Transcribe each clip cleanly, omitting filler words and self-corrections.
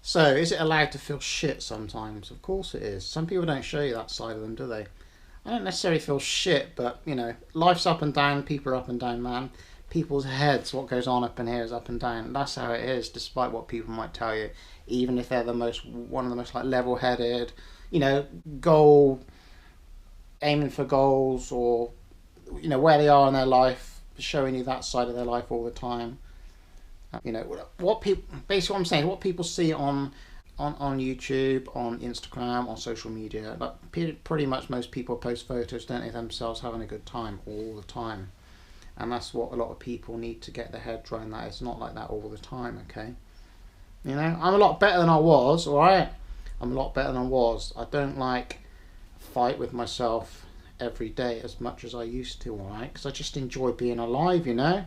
So, is it allowed to feel shit sometimes? Of course it is. Some people don't show you that side of them, do they? I don't necessarily feel shit, but, you know, life's up and down, people are up and down, man. People's heads, what goes on up in here is up and down. That's how it is, despite what people might tell you. Even if they're one of the most, like, level-headed, you know, aiming for goals, or, you know, where they are in their life, showing you that side of their life all the time. You know, what people, basically what I'm saying, what people see on YouTube, on Instagram, on social media, like pretty much most people post photos, don't they, themselves having a good time all the time. And that's what a lot of people need to get their head around, that it's not like that all the time, okay? You know, I'm a lot better than I was, alright? I'm a lot better than I was. I don't like fight with myself every day as much as I used to, alright? Because I just enjoy being alive, you know?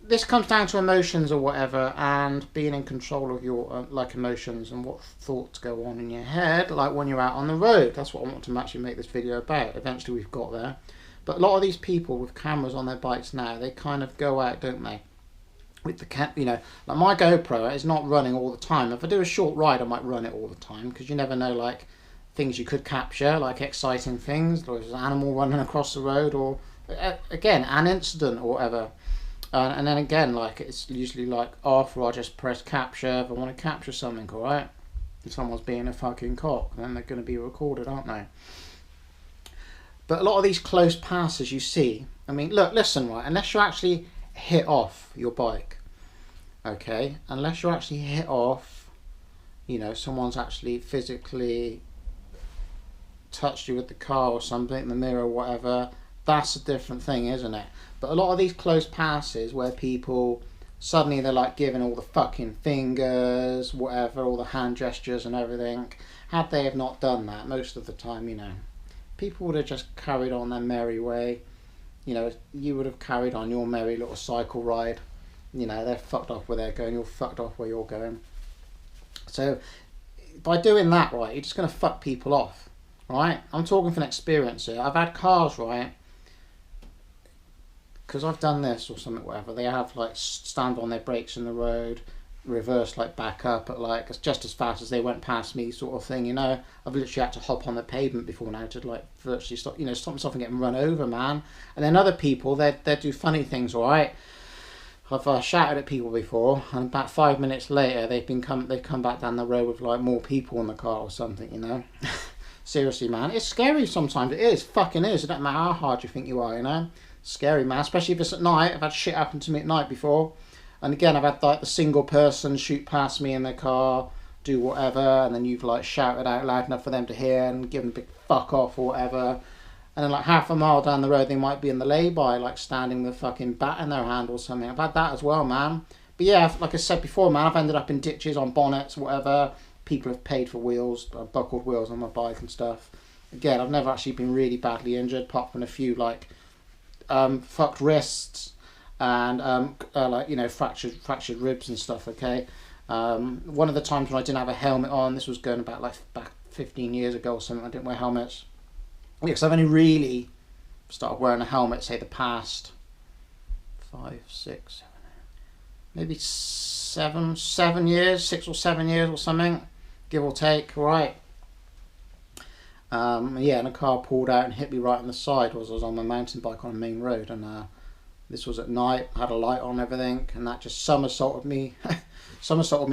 This comes down to emotions or whatever, and being in control of your like emotions and what thoughts go on in your head, like when you're out on the road. That's what I want to actually make this video about. Eventually we've got there. But a lot of these people with cameras on their bikes now, they kind of go out, don't they? With the you know, like my GoPro is not running all the time. If I do a short ride, I might run it all the time, because you never know, like, things you could capture, like exciting things, or there's an animal running across the road, or again, an incident or whatever. And then again, like, it's usually like off, or I just press capture if I want to capture something, alright? If someone's being a fucking cock, then they're going to be recorded, aren't they? But a lot of these close passes you see, I mean, look, listen, right, unless you actually hit off your bike, okay, unless you actually hit off, you know, someone's actually physically touched you with the car or something, the mirror or whatever, that's a different thing, isn't it? But a lot of these close passes where people suddenly they're like giving all the fucking fingers, whatever, all the hand gestures and everything, had they have not done that, most of the time, you know, people would have just carried on their merry way. You know, you would have carried on your merry little cycle ride. You know, they're fucked off where they're going, you're fucked off where you're going. So by doing that, right, you're just going to fuck people off, right? I'm talking from experience here. I've had cars, right, because I've done this or something, whatever, they have like stand on their brakes in the road, reverse, like back up at like just as fast as they went past me, sort of thing, you know. I've literally had to hop on the pavement before now to like virtually stop, you know, stop myself from getting run over, man. And then other people, they do funny things, alright. I've shouted at people before, and about 5 minutes later they've come back down the road with like more people in the car or something, you know. Seriously, man, it's scary sometimes. It is, fucking is. It doesn't matter how hard you think you are, you know. Scary, man, especially if it's at night. I've had shit happen to me at night before. And again, I've had like the single person shoot past me in their car, do whatever, and then you've like shouted out loud enough for them to hear and give them a big fuck off or whatever. And then like half a mile down the road, they might be in the lay-by, like standing with a fucking bat in their hand or something. I've had that as well, man. But yeah, like I said before, man, I've ended up in ditches, on bonnets, whatever. People have paid for wheels, buckled wheels on my bike and stuff. Again, I've never actually been really badly injured, apart from a few like fucked wrists and like, you know, fractured ribs and stuff, okay. One of the times when I didn't have a helmet on, this was going back 15 years ago or something, I didn't wear helmets, because I've only really started wearing a helmet, say, the past 5, 6, 7, maybe 7 years, 6 or 7 years or something, give or take, right. Yeah, and a car pulled out and hit me right on the side as I was on my mountain bike on a main road, and this was at night, I had a light on and everything, and that just somersaulted me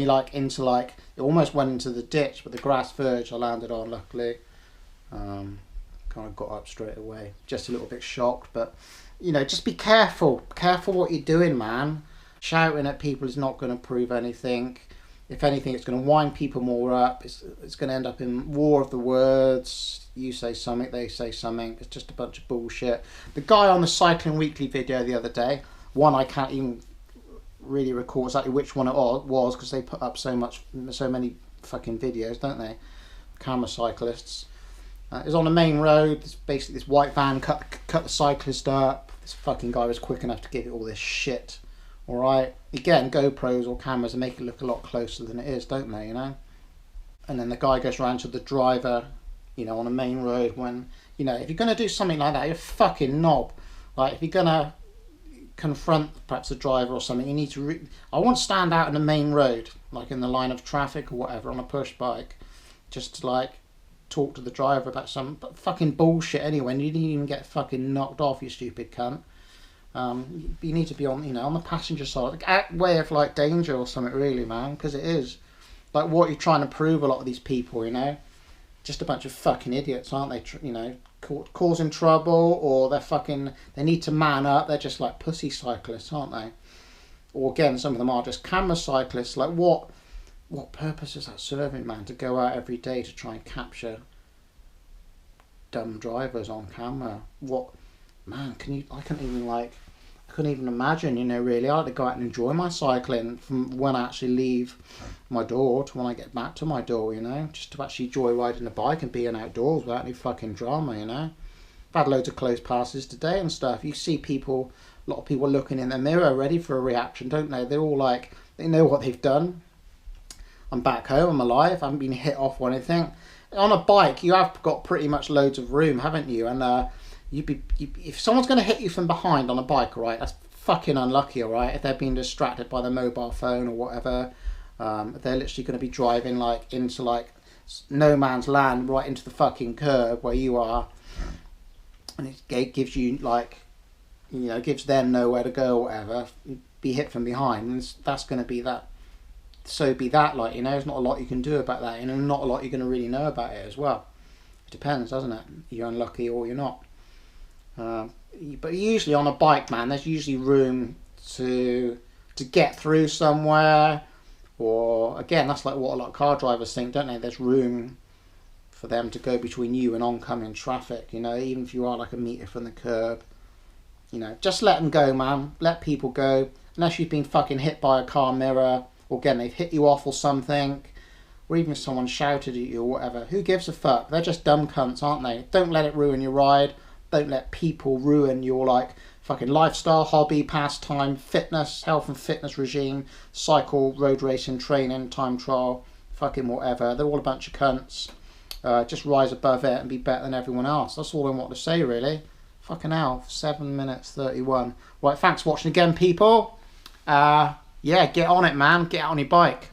like into, like, it almost went into the ditch, but the grass verge I landed on, luckily. Kind of got up straight away, just a little bit shocked, but, you know, just be careful what you're doing, man. Shouting at people is not going to prove anything. If anything, it's going to wind people more up. It's going to end up in war of the words. You say something, they say something. It's just a bunch of bullshit. The guy on the Cycling Weekly video the other day, one I can't even really recall exactly which one it was, because they put up so many fucking videos, don't they? Camera cyclists. It's on the main road. It's basically this white van cut the cyclist up. This fucking guy was quick enough to give it all this shit. Alright, again, GoPros or cameras make it look a lot closer than it is, don't they, you know? And then the guy goes around to the driver, you know, on a main road, when, you know, if you're going to do something like that, you're a fucking knob. Like, if you're going to confront perhaps a driver or something, you need to I won't stand out on the main road, like in the line of traffic or whatever on a push bike, just to like talk to the driver about some fucking bullshit anyway, and you didn't even get fucking knocked off, you stupid cunt. You need to be on, on the passenger side, like, way of like danger or something, really, man, because it is like what you're trying to prove. A lot of these people, just a bunch of fucking idiots, aren't they? Causing trouble, or they need to man up. They're just like pussy cyclists, aren't they? Or again, some of them are just camera cyclists. Like what purpose is that serving, man? To go out every day to try and capture dumb drivers on camera? What, man? I couldn't even imagine. Really, I had to go out and enjoy my cycling from when I actually leave my door to when I get back to my door. Just to actually enjoy riding a bike and being outdoors without any fucking drama. I've had loads of close passes today and stuff. You see a lot of people looking in the mirror, ready for a reaction, don't they? They're all like, they know what they've done. I'm back home, I'm alive, I haven't been hit off or anything. On a bike, you have got pretty much loads of room, haven't you? And if someone's going to hit you from behind on a bike, right, that's fucking unlucky, all right? If they're being distracted by their mobile phone or whatever, they're literally going to be driving like into like no man's land, right into the fucking curb where you are, and it gives you like, gives them nowhere to go or whatever. Be hit from behind, and that's going to be that. So be that, like, there's not a lot you can do about that, not a lot you're going to really know about it as well. It depends, doesn't it? You're unlucky or you're not. But usually on a bike, man, there's usually room to get through somewhere, or again, that's like what a lot of car drivers think, don't they? There's room for them to go between you and oncoming traffic, even if you are like a metre from the curb. Just let them go, man. Let people go, unless you've been fucking hit by a car mirror, or again, they've hit you off or something, or even if someone shouted at you or whatever. Who gives a fuck? They're just dumb cunts, aren't they? Don't let it ruin your ride. Don't let people ruin your like fucking lifestyle, hobby, pastime, fitness, health and fitness regime, cycle, road racing, training, time trial, fucking whatever. They're all a bunch of cunts. Just rise above it and be better than everyone else. That's all I want to say, really. Fucking hell, 7 minutes 31. Right, thanks for watching again, people. Yeah, get on it, man. Get out on your bike.